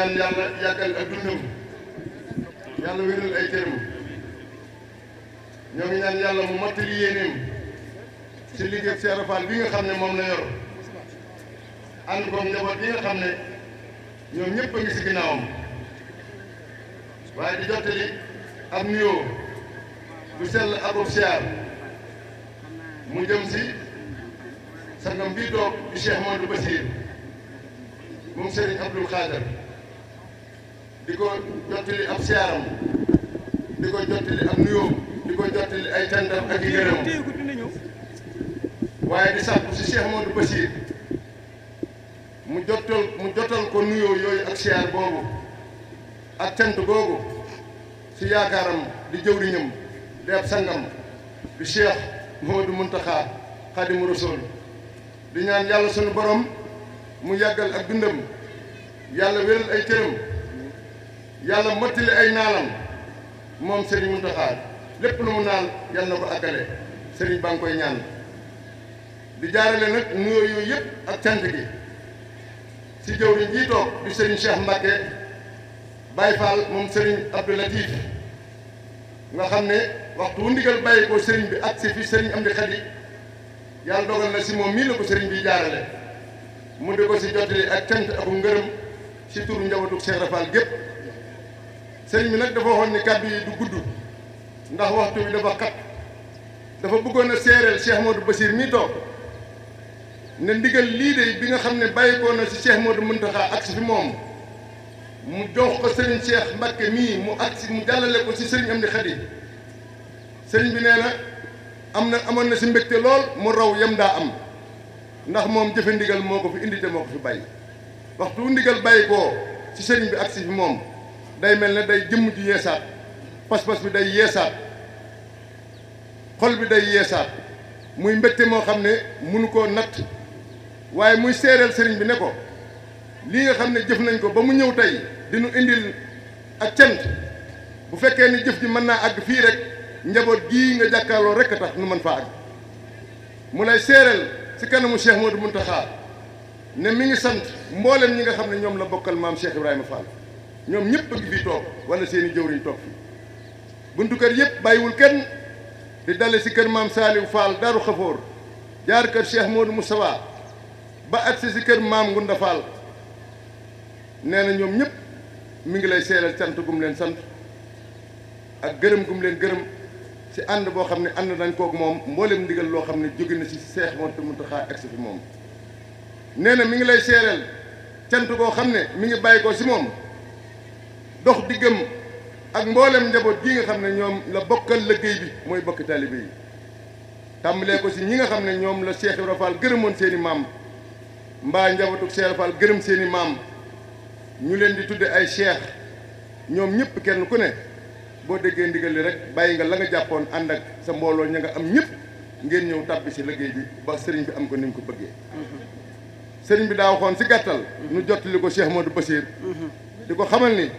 ñaan yàlla yàggal ak dundam yàlla wéral ay cëram ñoo ngi ñaan yàlla mu mottali yéeneem ci liggéey Cheikh Rafal bi nga xam ne moom la yor ànd ko njaboot yi nga xam ne ñoom ñëpp a ngi si ginnaawam waaye di jottali ab nuyoo bu sell akub siyaar mu jëm si sangam bii toog di Cheikh Modou Bassir moom Serigne Abdoul Khader di ko jottali ab siyaaram di ko jottali ab nuyoo di ko jottali ay cantam ak i gërëm waaye di sàkku si Cheikh Modou Bassir mu jotal ko nuyoo yooyu ak siyaar boobu ak cant googu si yaakaaram di jëwriñam di ab sangam di Cheikh Mouhamadou Mountakha Khadimu Rasul di ñaan yàlla sunu borom mu yàggal ak dundam yàlla wéral ay cëram yàlla mottali ay naalam moom Serigne Mountakha lépp lu mu naal yàlla na ko àggale Serigne baa ngi koy ñaan di jaarale nag nuyoo yooyu yëpp ak cant gi si jëwriñ jii toog di Serigne Cheikh Mbacke Baye Fall moom Serigne Abdou Latif nga xam ne waxtu wu ndigal bàyyi ko Serigne bi ak si fi Serigne Amdi Khady yàlla dogal na si moom mii la ko Serigne bi jaarale mu di ko si jottali ak cant ak ngërëm si turu njabootu Cheikh Rafal gépp Serigne bi nag dafa waxoon ni kàddu yi du gudd ndax waxtu bi dafa xat dafa bëggoon a seereel Cheikh Modou Bassir mii toog ne ndigal lii de bi nga xam ne bàyyi ko na si Cheikh Modou Mountakha ak si fi moom mu jox ko Serigne Cheikh Mbacke mii mu agsi mu jàllale ko si Serigne Amdi Khady Serigne bi nee na amoon na si mbégte lool mu raw yem daa am ndax moom jëfe ndigal moo ko fi indi te moo ko fi bàyyi waxtu wu ndigal bàyyi koo si Serigne bi agsi fi moom day mel ne day jëmm ji yeesaat pas-pas bi day yeesaat xol bi day yeesaat muy mbégte moo xam ne munu koo natt waaye muy seereel Serigne bi ne ko lii nga xam ne jëf nañ ko ba mu ñëw tey dinu indil ak cant bu fekkee ni jëf ji mën naa àgg fii rek njaboot gii nga jàkkaarloo rek a tax nu mën faa àgg mu lay seereel si kanamu Cheikh Modou Mountakha ne mi ngi sant mboolem ñi nga xam ne ñoom la bokkal maam Cheikh Ibrahima Fall ñoom ñëpp a ngi fii toog wala seeni jëwriñ toog fii buntu kër yëpp bàyyiwul kenn di dale si kër maam Saliou Fall Darou Khafour jaar kër Cheikh Modou Moustapha ba agsi si kër maam Ngunda Fall nee na ñoom ñëpp mi ngi lay seeral sant gum leen sant ak gërëm gum leen gërëm si ànd boo xam ne ànd nañ koog moom mboolem ndigal loo xam ne jóge na si Cheikh Modou Mountakha agsi fi moom nee na mi ngi lay seeral cant goo xam ne mi ngi bàyyi ko si moom dox diggam ak mboolem njaboot gi nga xam ne ñoom la bokkal liggéey bi mooy bokki taalibe yi tàmbalee ko si ñi nga xam ne ñoom la Cheikh Ibrahima Fall gërëmoon seen i maam mbaa njabootu Cheikh Fall gërëm seen i maam ñu leen di tudde ay cheikh ñoom ñëpp kenn ku ne boo déggee ndigal li rek bàyyi nga la nga jàppoon ànd ak sa mbooloo ña nga am ñëpp ngeen ñëw tàbbi si liggéey bi ba sëriñ bi am ko ni mu ko bëggee sëriñ bi daa waxoon si gàttal nu jottali ko Cheikh Modou Bassir di ko xamal ni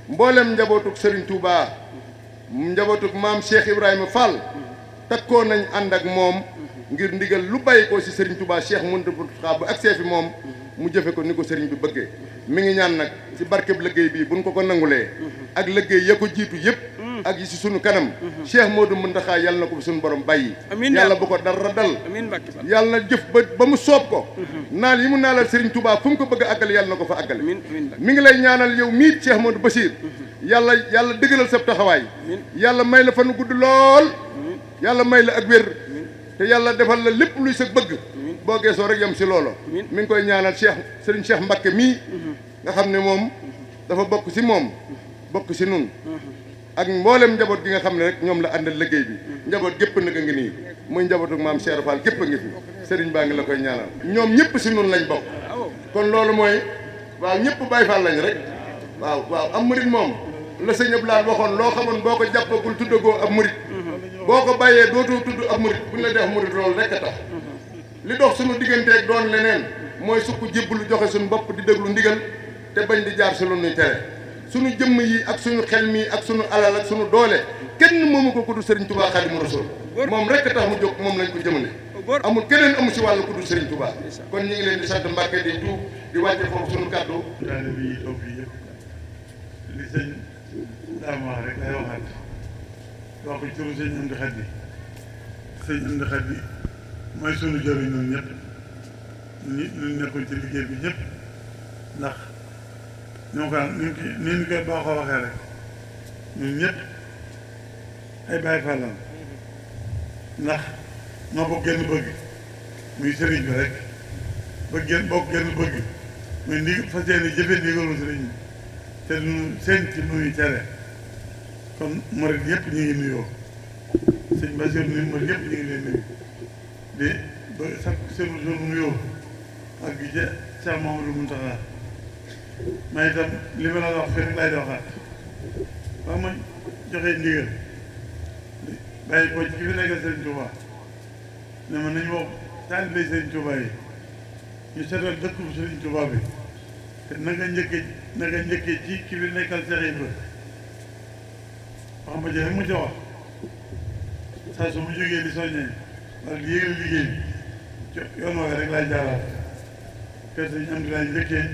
mboolem njabootuk sëriñ Touba njabootuk maam Cheikh Ibrahima Fall takkoo nañ ànd ak moom ngir ndigal lu bàyyi ko si sëriñ Touba Cheikh Mountakha bu agsee fi moom mu jëfe ko ni ko sëriñ bi bëggee mi ngi ñaan nag ci barkeb liggéey bii buñ ko nangulee ak liggéey ya ko jiitu yëpp ak yi si sunu kanam Cheikh Modou Mountakha yàlla na ko suñu borom bàyyi yàlla bu ko dara dal yàlla na jëf ba mu soob ko naal yi mu naalal Serigne Touba fu mu ko bëgg a àggale yàlla na ko fa àggale mi ngi lay ñaanal yow mii Cheikh Modou Bassir yàlla dëggalal sa taxawaay yàlla may la fanu gudd lool yàlla may la ak wér te yàlla defal la lépp luy sa bëgg boo geesoo rek yam si loolo mi ngi koy ñaanal Serigne Cheikh Mbacke mii nga xam ne moom dafa bokk si moom bokk si nun ak mboolem njaboot gi nga xam ne rek ñoom la àndal liggéey bi njaboot gépp nag a ngi nii muy njabootu maam Cheikh Fall gépp a ngi fi Serigne baa ngi la koy ñaanal ñoom ñëpp si nun lañ bokk kon loolu mooy waaw ñëpp Baye Fall lañ rek waaw am murit moom la sëñ Abdoulaye waxoon loo xamoon boo ko jàppagul tuddagoo ab murit boo ko bàyyee dootoo tudd ab murit bu ñu la def murit loolu rek a tax li dox suñu digganteeg doon leneen mooy sukk jébbalu joxe suñu bopp di déglu ndigal te bañ di jaar si lu nuy tere suñu jëmm yi ak suñu xel mi ak suñu alal ak suñu doole kenn moomu ko kudu Serigne Touba Khadimu Rasul moom rek a tax mu jóg moom lañ ko jëmale amul keneen amu si wàllu kudu Serigne Touba kon ñu ngi leen di sant Mbàkke di tuub di wàcce foofu suñu kàddu taalibe yi toog fii yëpp li sëñ daam wax rek lay waxaat wax ko turu sëñ Amdi Xadi sëñ Amdi Xadi mooy sunu jëriñ ñun ñëpp ñu nekkoon ci liggéey bi ñëpp ndax ñoo ko ni ñu koy baaxoo waxee rek ñun ñëpp ay Baay Faal lañ ndax noo bokk genn bëgg muy sëriñ bi rek bokk genn bëgg muy fas yéene jëfe ndigalu sëriñ bi te duñu seen ci nuyu tere kon murid yëpp ñu ngi nuyoo sëñ Basiru ni murid yëpp ñu ngi leen nuyu di ba sax seen nuyoo ak gi ca Cheikh Mamadou Mountakha may itam li ma la wax fii rek laay di waxaat ba ma joxee ndigal bàyyi ko ci ki fi nekkal Sëriñ Touba ne ma nañu wax taalibe Sëriñ Touba yi ñu seetal dëkku Sëriñ Touba bi te na nga njëkkee ci ki fi nekkal Cheikh Ibra wax ma ci rek mu ca wax saa su mu jógee di soññee wala di yégal liggéey bi yoon woowee rek laay jaaraat kër Sëriñ am di laay njëkkee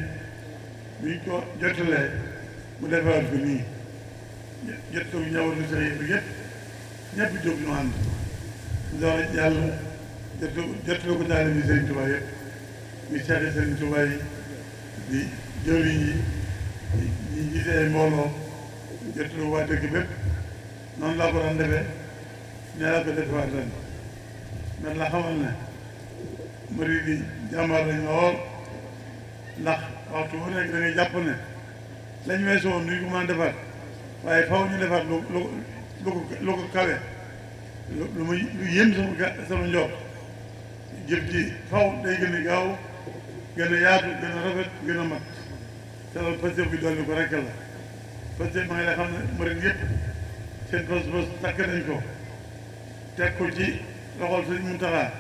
buñ ko jotalee mu defaraat ko nii jot ko ñawatu Cheikh Ibra yëpp ñëpp jóg ñu ànd door yàlla jottali ko taalibe bi Sëriñ Tuubaa yëpp ñu seeti Sëriñ Tuubaa yi di jëwriñ yi ñi gisee ay mbooloo jottali waa dëkk bépp noonu laa ko daan defee ne laa ko defewaat ren man la xamal ne murid yi jàmbaar lañ lool ndax waxtu bu nekk da ngay jàpp ne lañ weesu woon duñ ko mën a defaat waaye faw ñu defaat lu ko kawe lu muy lu yéem sama njort jëf ji faw day gën a gaaw gën a yaatu gën a rafet gën a mat te loolu Pastef bi dolli ko rekk la Pastef ma ngi lay xam ne murid yëpp seen pas-pas takk nañ ko teg ko ci loxol Sëriñ Muntaxa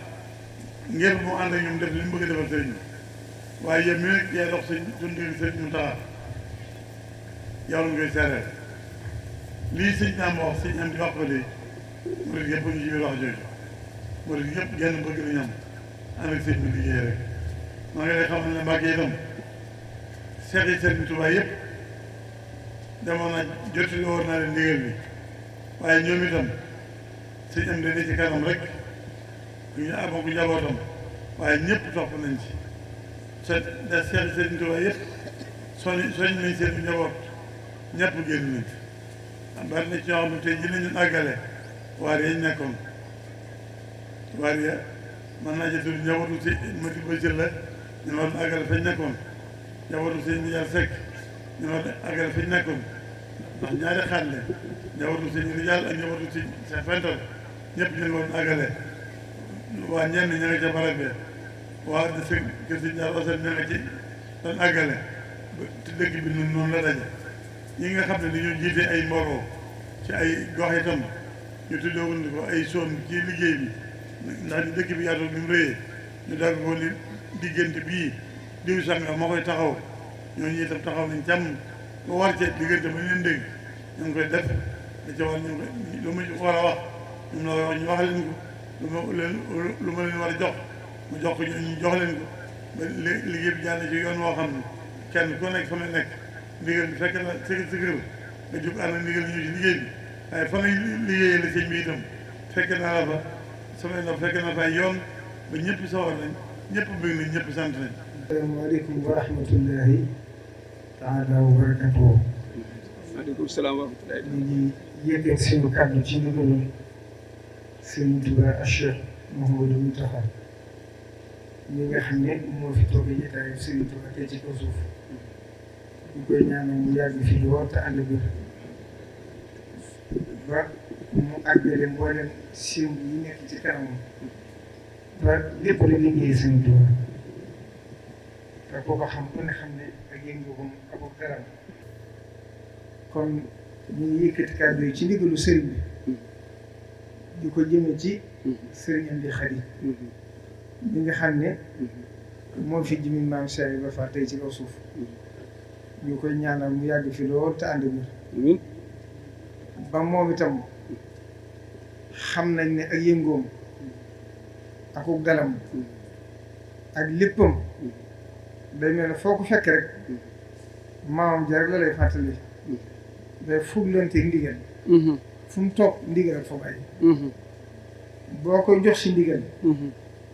ngir mu ànd ak ñoom def li mu bëgg a defal sëriñ bi waaye yéen mi nag yaay dox suñu digg Sëriñ Muntaxa yow la koy seereel lii sëñ naa ma wax sëñ am di wax ko de murid yëpp ñu ci biir wax jooju murid yëpp genn bëgg nañu am ànd ak sëñ bi liggéey rek maa ngi lay xamal ne Mbàkke itam seex yi Sëriñ Tuubaa yëpp demoon na jottali woon naa leen ndigal bi waaye ñoom itam sëñ am de ne ci kanam rek ñu amoon ko njabootam waaye ñëpp topp nañ ci seex yi Sëriñ Tuubaa yëpp soñ nañ seen njaboot ñëpp génn nañ bari na ci ñoo xam ne tey ji nañu àggale waar yañ nekkoon waar ya mën naa jëtul njabootu si Mati Bachir la ñu war a àggale fañ nekkoon njabootu si Ndiar Seck ñu war a àggale fañ nekkoon ndax ñaari xaaj la njabootu si Rijal ak njabootu si sa fental ñëpp ñu war a àggale waa ñenn ña nga ca barab bi waa de si kër si Ndiar Ousseyn ña nga ci doon àggale te dëkk bi noonu la daje ñi nga xam ne dañoo jiite ay mbooloo ci ay gox itam ñu tuddoon ko ay zone ci liggéey bi ndax ni dëkk bi yaatu ni mu rëyee ñu dagg ko ni diggante bii diw sànga moo koy taxaw ñooñu itam taxaw nañ càmm ba war ci diggante ba ñu leen dégg ñu ngi koy def da ca war ñu lu ma war a wax ñoom la wax ñu wax leen ko lu ma leen war a jox mu jox ko ñu jox leen ko ba liggéey bi jàll ci yoon woo xam ne kenn ku nekk fa nga nekk ndigal bi fekk na sa kër nga jóg ànd ak ndigal ñu ci liggéey bi waaye fa ngay liggéeyee la sëñ bi itam fekk naa la fa samay ndax fekk na fa ay yoon ba ñëpp sawar nañ ñëpp bëgg nañ ñëpp sant nañ. asalaamaaleykum wa rahmatullahi taala wa barakatuh. waaleykum salaam wa rahmatullahi. ñu ngi yëkkati suñu kàddu ci ndigalu Sëriñ Tuubaa Cheikh Mouhamadou Mountakha ñi nga xam ne moo fi toog jotaayu Sëriñ Tuubaa tey ci kaw suuf ñu koy ñaanal mu yàgg fi lool te ànd bi ba mu àggale mboolem sémb yi nekk ci kanamam ba lépp la liggéey Sëriñ Tuubaa te koo ko xam ku ne xam ne ak yëngu-yëngam ak daram kon ñu ngi yëkkati kàddu yi ci ndigalu sëriñ bi di ko jëme ci sëriñ Amdi Xadi bi nga xam ne moo fi jëmi maam Cheikh Ibra Fall tey ci kaw suuf ñu koy ñaanal mu yàgg fi lool te ànd bi ba moom itam xam nañ ne ak yëngoom ak dalam ak léppam day mel ne foo ko fekk rek maamam ja rek la lay fàttali day fuglanteeg ndigal fu mu toog ndigal ak fa bàyyi boo koy jox si ndigal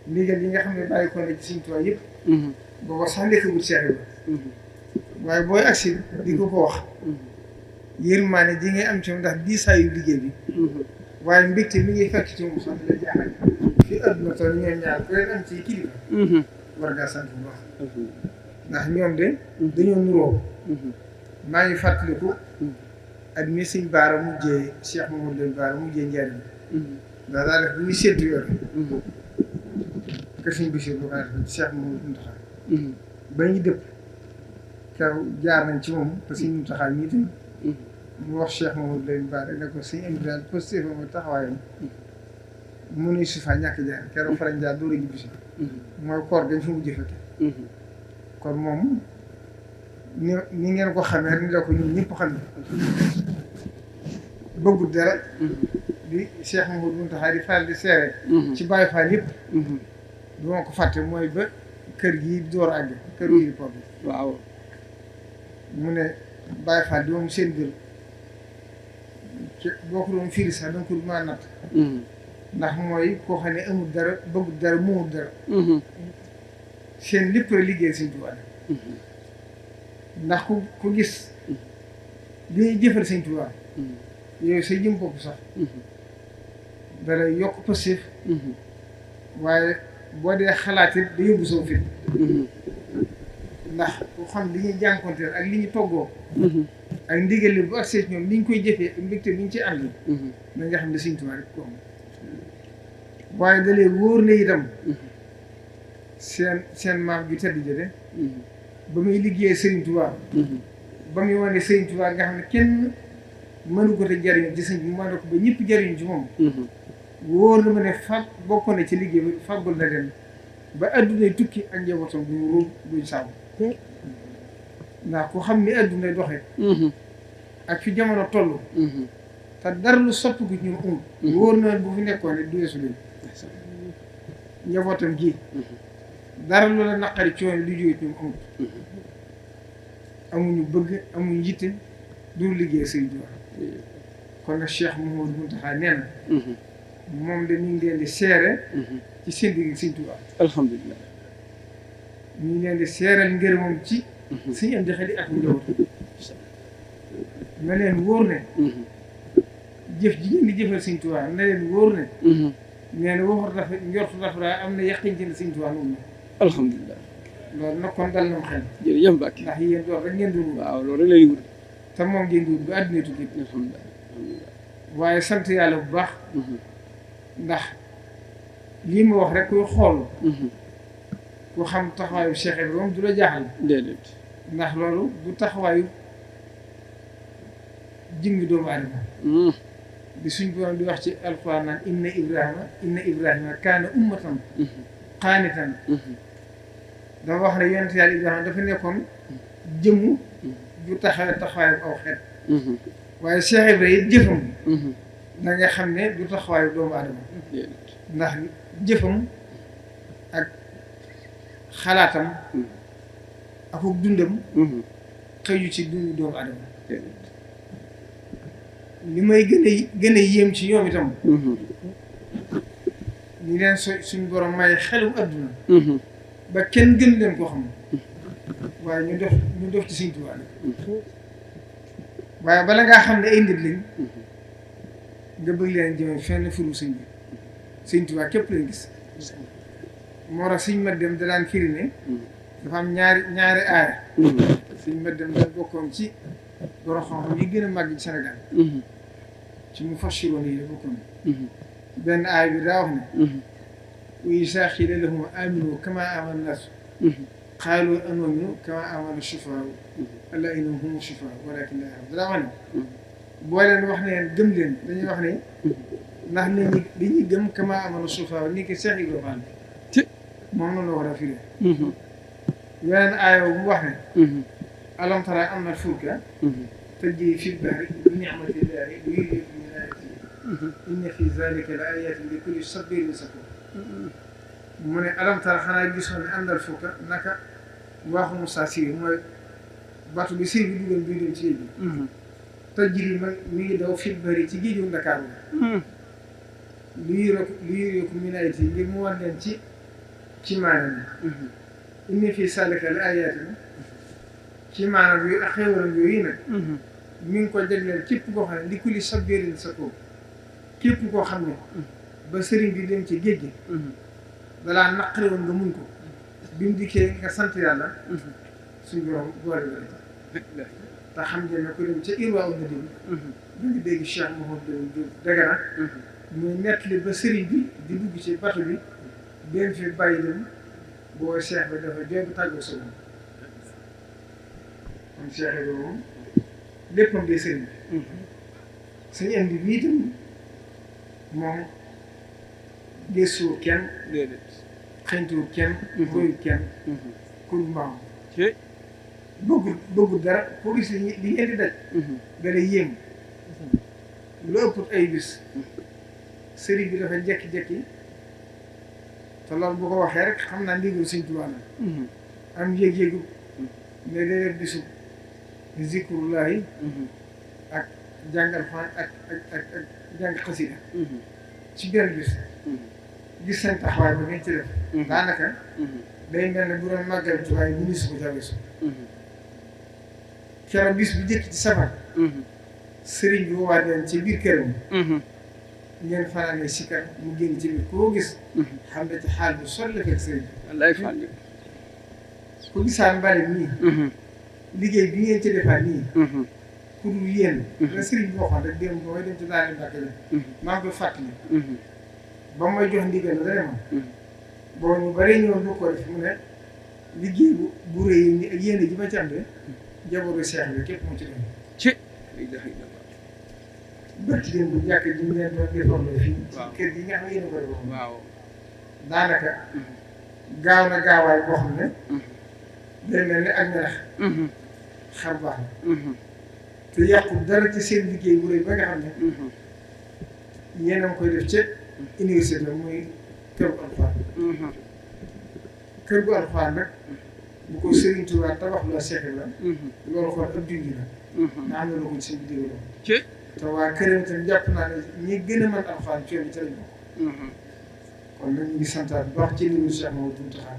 ndigal yi nga xam ne bàyyi ko ne ci Sëriñ Tuubaa yëpp booba sax nekkagul Seex Ibra waaye booy agsi di ko wax yërmaane ji ngay am ci moom ndax diisaayu liggéey bi waaye mbégte mi ngi fekk ci moom sax la jaaxal fi adduna toll ñoom ñaar ku leen am ci kilifa war ngaa sant bu baax ndax ñoom de dañoo nuroo maa ngi fàttaliku ak mi Sëñ Baara mujjee Cheikh Mamadou Lamine Baara mujjee njariñ ndax daa def bu ñu séntu yoon que suñ bisi bu kaa def Cheikh Mamadou Mountakha ba ñu dëpp kaw jaar nañ ci moom te Sëñ Mountakha ñii tam mu wax Cheikh Mamadou Lamine Baara ne ko Sëñ Amdi daal positif ma taxawaayam mënuñ si fa ñàkk jaar keroog farañ jaar door a ñibbisi mooy koor dañ fi mujj fekke kon moom ni ngeen ko xamee rek ni la ko ñun ñëpp xam ne bëggul dara di Cheikh Mamadou Mountakha di faral di seere ci Baye Fall yëpp du ma ko fàtte mooy ba kër gi door àgg kër gi pop bi waaw mu ne Baye Fall di moom seen biir boo ko doon firi sax danga ko mën a natt ndax mooy koo xam ne amul dara bëggul dara moomul dara seen lépp la liggéey Sëñ Tuubaa ndax ku gis li ñuy jëfal Sëñ Tuubaa yooyu sa jëm bopp sax dalay yokk passif waaye boo dee xalaat it da yóbbu soo fit ndax ku xam li ñuy jànkonteel ak li ñu toggoo ak ndigal li bu agsee ñoom ni ñu koy jëfee ak mbégte ni ñu ci ànd na nga xam ne Sëñ Tuubaa rek ko am waaye da leen wóor na itam seen maam ju tedd jële ba muy liggéeyee Sëriñ Tuubaa ba muy wane Sëriñ Tuubaa nga xam ne kenn mënu ko te jariñu ci sëñ bi mu mën ko ba ñëpp jariñu ci moom wóor na ma ne bokk na ci liggéey bi fàggul na leen ba addunay tukki ak njabootam bu ñu ruub duñ saabu ndax ku xam ni addunay doxee ak fi jamono toll te dara lu sopp gu ñu wóor na bu fi nekkoon ne du weesu leen njabootam gi dara lu la naqari coono lu jóge ñoom amut amuñu bëgg amuñu yitte du liggéey Sëriñ Tuubaa kon nag Cheikh Mouhamadou Mountakha nee na moom de ñu ngi leen di seere ci seen digg Sëriñ Tuubaa alhamdulilah ñu ngi leen di seeral ngir moom ci Sëriñ Amdi Xadi ak njaboot na leen wóor ne jëf ji ngeen di jëfal Sëriñ Tuubaa na leen wóor ne nee na waxut dafa njortu dafa am na yàqin ci ne Sëriñ Tuubaa moom la alhamdulilah loolu nag kon dal na xel jërëjëf Mbacke ndax yéen doon rek ngeen dund waaw loolu rek la ñuy wut te moom ngeen dund ba àdduna tukki alhamdulilah waaye sant yàlla bu baax ndax lii ma wax rek kuy xool ku xam taxawaayu Cheikh Ibrahima du la jaaxal déedéet ndax loolu du taxawaayu jëmmi doomu aadama di suñ borom di wax ci alxuraan naan inna Ibrahima kaana ummatan qaanitan dafa wax ne yonent yàlla Ibrahima dafa nekkoon jëmm ju taxawaayu aw xeet waaye Cheikh Ibrahima it jëfam da nga xam ne du taxawaayu doomu aadama ndax jëfam ak xalaatam ak dundam xëyu ci dundu doomu aadama li may gën a yéem ci ñoom itam ñu leen suñ borom may xelum adduna ba kenn gën leen koo xam waaye ñu def ci Sëriñ Tuubaa waaye bala ngaa xam ne ay nit lañ nga bëgg leen jëme fenn furu sëñ bi Sëriñ Tuubaa képp lañ gis moo tax suñ ma dem da daan firi ne dafa am ñaari aaya suñ ma dem da bokkoon ci borom xam-xam yi gën a màgg ci Sénégal ci mu fassiroon yi la bokkoon benn aaya bi daa wax ne wa izaa qiila lahum aaminu kamaa aamana naas qaaluu anu'minu kamaa aamana sufahaa alaa innahum humu sufahaa walaakin laa ya'lamuun daa wax ne boo leen wax ne gëm leen dañuy wax ne ndax nit ñi dañuy gëm kamaa aamana sufahaa ni ki Cheikh Ibrahima moom noonu la war a firi yeneen aaya bu mu wax ne alam tara anna al-fulka tajrii fil bahri bi ni'mati llaahi liyuriyakum min aayaatihi inna fii zaalika la aayaatin li kulli sabaarin shakuur mu ne alam tara xanaa gisoon ne anna al-fulka naka waaxu Musaa Siri mooy bato bi Siri bi dugal bii dem ci géej gi tajri mi ngi daw fil bari ci géeju Ndakaaru lu yuriikum min aayaatihi ngir mu wan leen ci maanaam inna fii zaalika la aayaatin ci maanaam yooyu ak xéwalam yooyu nag mi ngi ko jagleel képp koo xam ne li kulli sabirin shakuur képp koo xam ne ba sëriñ bi dem ci géej gi dalaa naqari woon nga muñ ko bi mu dikkee nga sant yàlla suñu borom boole la te xam ngeen ne ku dem ca Irwaa Nadim da nga dégg Cheikh Mouhamadou Diop Dagana muy nettali ba sëriñ bi di dugg ci bato bi benn fi bàyyi dem boo Cheikh bi dafa jooy tàggoo sa moom kon Cheikh bi moom léppam dee sëriñ bi suñu indi bii itam moom gëstuwul kenn xëyntuwul kenn mboyul kenn kul mbaam bëggul dara foo gis li ngeen di daj da lay yéem lu ëpp ay bis sëriñ bi dafa jekki-jekki te loolu bu ko waxee rek xam naa ndigal Sëriñ Tuubaa la am yéeg-yéegu ne day def bisu zikrullahi ak jàngal xaan ak jàng xasida ci benn bis gis seen taxawaay ba ngeen ci def daanaka day mel ne bu doon màggal Tuubaa bu nisu ko jawesu keroog bis bu jëkk ci safar sëriñ bi woowaat leen ci biir këram ngeen fanaane sikar mu génn ci biir koo gis xam ne ci xaal bi sol la fekk sëriñ bi wallaay fan ku gisaan mbari nii liggéey bi ngeen ci defaat nii ku dul yéen la sëriñ bi waxoon rek démb ba may dem ci daani Mbàkke bi maa ngi koy fàttali ba may jox ndigal la dama boo ñu bare ñëwoon bu ko def mu ne liggéey bu rëy yi ak yéen ji ma ci am de jaboru Cheikh bi képp mu ci dem ci barki démb bu jàkk ji ñu leen doon defarloo fii ci kër gi nga xam ne yéen a ko defoon waaw daanaka gaaw na gaawaay boo xam ne day mel ni ak melax xar baax na te yàqu dara ci seen liggéey bu rëy ba nga xam ne yéen a ngi koy def ca université la muy kër gu alxuraan kër gu alxuraan nag bu ko Sëriñ Tuubaa tabax la Cheikh la loolu kon ab dindi la nga am na lu ko seen vidéo la te waa këram itam jàpp naa ne ñi gën a mën alxuraan coono bi ca lañ bokk kon nag ñu ngi santaat bu baax ci limu Cheikh Mamadou Mountakha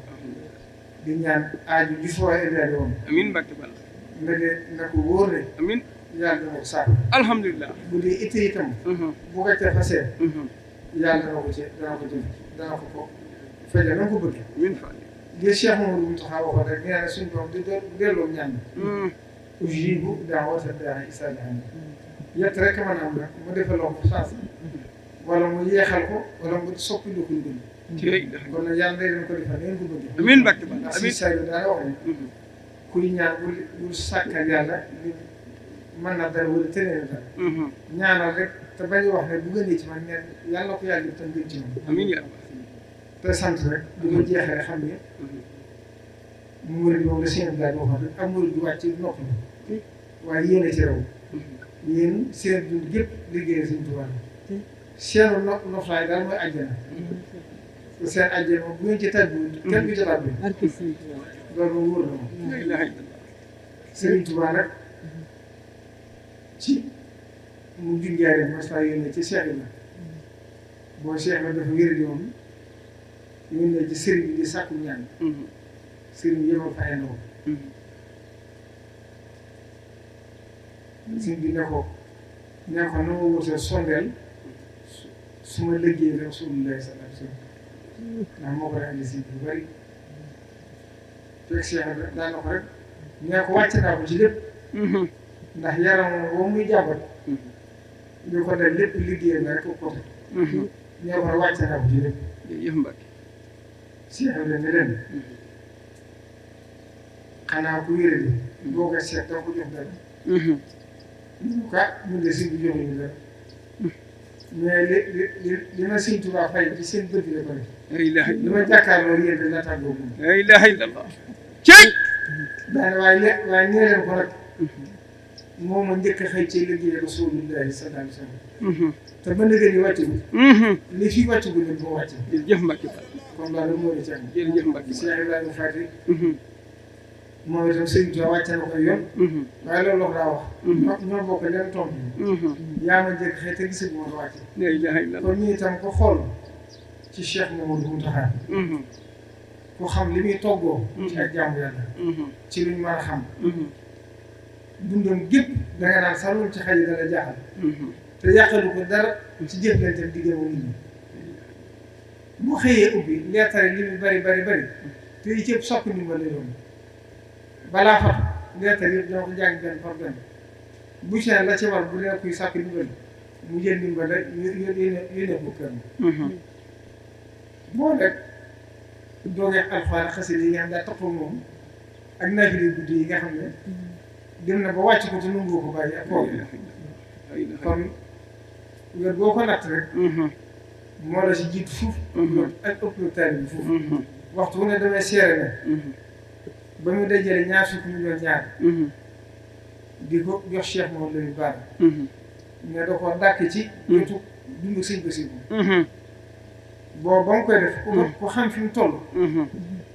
di ñaan aaju ji fa waaye évalué woon amiin Mbàkke Balla nga de na ko wóor ne amiin yàlla dana ko saako alhamdulilah bu dee itte itam bu ko ca fasee yàlla dana ko jëf dana ko fajal na ko bëgg amiin Fall li Cheikh Mamadou Mountakha waxoon rek nee na suñu borom di delloo ñaan ujiibu da'wata daa'i izaa da'aani yett rek mën a am nag mu defaloo ko chance wala mu yeexal ko wala mu soppi lu ko lu gën kon nag yàlla day leen ko defal ngeen ko bëgg amiin Mbàkke Balla ndax si saa yu daana wax ne kuy ñaan bul sàkkal yàlla mën na dara wala tënee na dara ñaanal rek te bañ wax ne bu gënee ci man neen yàlla ko yàlla tam gën ci man amiin yaa te sant rek di ko jeexee rek xam ne murid moom la seen daal waxoon rek am murid du wàcc nopp na waaye yéen a ci raw yéen seen dund gépp liggéey Sëriñ Tuubaa seenu noflaay daal mooy àjjana te seen àjjana moom bu ngeen ci tàggu kenn du ci tàbbi loolu moom wóor na moom Sëriñ Tuubaa nag ci mu junjaaree mas naa yónnee ci Cheikh la boo Cheikh la dafa wér di moom yónnee ci sëriñ bi di sàkku ñaan sëriñ bi yëpp fa ay ndaw sëriñ bi ne ko na ma wutee sondeel su ma liggéey Rasulullah sallallahu alayhi wasallam ndax moo koy andi si bu bëri fekk Cheikh daan na ko rek nee ko wàcc naa ko ci lépp ndax yaram boo muy jàppat ñu ko def lépp liggéey na rek ko côté nee ko rek wàcc naa ko ci lépp jërëjëf Mbàkke Cheikh la ne leen xanaa ku yére bi boo ko seet doo ko jox dara ñu ko mun de si bi joxuñu dara mais li ma Sëriñ Tuubaa fay ci seen bët la ko def la ilaha li ma jàkkaarloo yéen dañ la tàggoo moom la ilaha illallah cey daane waaye nee leen ko nag moo ma njëkk a xëy ci liggéey Rasulullahi sallallahu alayhi wasallam te ba léegi nii wàcc bi li fi wàcc bu ne moo wàcc jërëjëf Mbàkke Balla comme daal moo di ci am jërëjëf Mbàkke Balla Cheikh Ibrahima Fati moom itam Sëriñ Tuubaa wàcce na ko yoon. waaye loolu la daa wax. ñoo bokk leen tontu. yaa ma jëkk xëy te gisul moo wàcce. kon ñu itam ko xool ci Cheikh Mamadou Mountakha. ku xam li muy toggoo. ci ak jaamu yàlla. ci luñ mën a xam. dundam gépp danga naan sax loolu ci xaj yi dana jaaxal. te yàqalu ko dara ci jëflante diggam nit ñi. bu xëyee ubbi leetare li mu bari te yi ci ëpp soppi ndimbal lay doon balaa fat leetare yëpp dina ko jàng benn par benn bu ci ne la ci war bu leen kuy sàkk ndimbal mu jël ndimbal rek yónnee ko kër boo rek doogee alxuraan xasida yi nga xam daa toppoo moom ak naafile guddi yi nga xam ne dem na ba wàcc ko te nungoo ko bàyyi ak kooku kon wér boo ko natt rek moo la si jiitu fuuf ak ëpp taali bi fuuf waxtu wu ne damay seere ne ba mu dajale ñaar fukki million ñaar di ko jox Cheikh moom lañu baar mais da ko dàkk ci jotu dundu sëñ Basiru boo ba mu koy def ku xam fi mu toll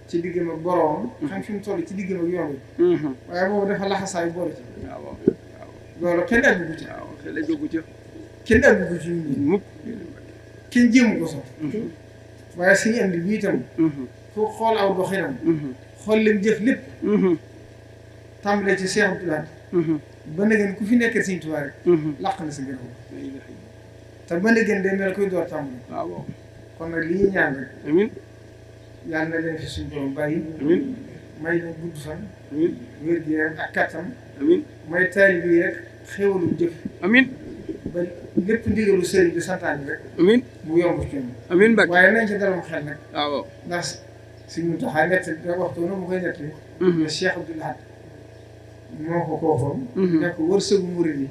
ci diggam ak boroomam xam fi mu toll ci diggam ak yoon wi waaye boobu dafa laxasaayu boole ci loolu kenn àggu ci kenn àggu ci ñun kenn jéemu ko sax waaye suñu andi bi itam foo xool aw doxinam xool leen jëf lépp tàmbalee ci Cheikh Abdoulaye ba na ngeen ku fi nekkee Sëriñ Tuubaa rek làq na si gën te ba na ngeen day mel koy door tàmbali kon nag li ñuy ñaan rek amiin yàlla na leen fi suñu borom bàyyi amiin may leen gudd fan amiin wér gi yaram ak kattan amiin may taali bi rek xéwalu jëf amiin ba lépp ndigalu sëriñ bi santaani rek amiin mu yomb ci ñoom amiin Mbacke waaye nañ ci dalal xel nag waaw ndax suñu taxaay nett da waxtu na mu koy nett ne Cheikh Abdoul Ahad moo ko koofoon nekk wërsëgu murid yi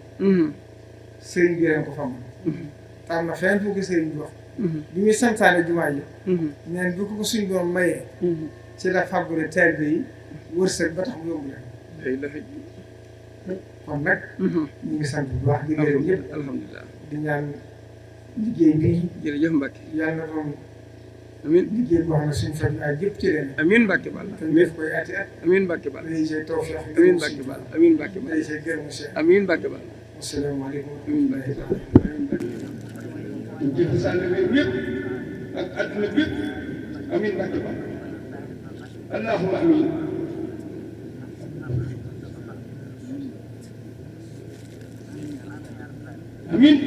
sëriñ bi leen ko famal tam na fenn fu ko sëriñ bi wax bi muy santaane jumaa ji neen bi ko suñ borom mayee ci la fàggule taalibe yi wërsëg ba tax mu yomb leen kon nag ñu ngi sant bu baax di gërëm ñëpp alhamdulilah di ñaan liggéey bi jërëjëf Mbacke yàlla na doon amiin liggéey boo xam ne suñu fan ay yëpp ci leen amiin Mbacke Bal te def koy ati at amiin Mbacke Bal day see tawfeex amiin Mbacke Bal amiin Mbacke Bal day see gërëm Cheikh amiin Mbacke Bal asalaamaaleykum amiin Mbacke ñu jënd sànni réew yëpp ak adduna bi yëpp amiin Mbacke Bal allahumma amiin amiin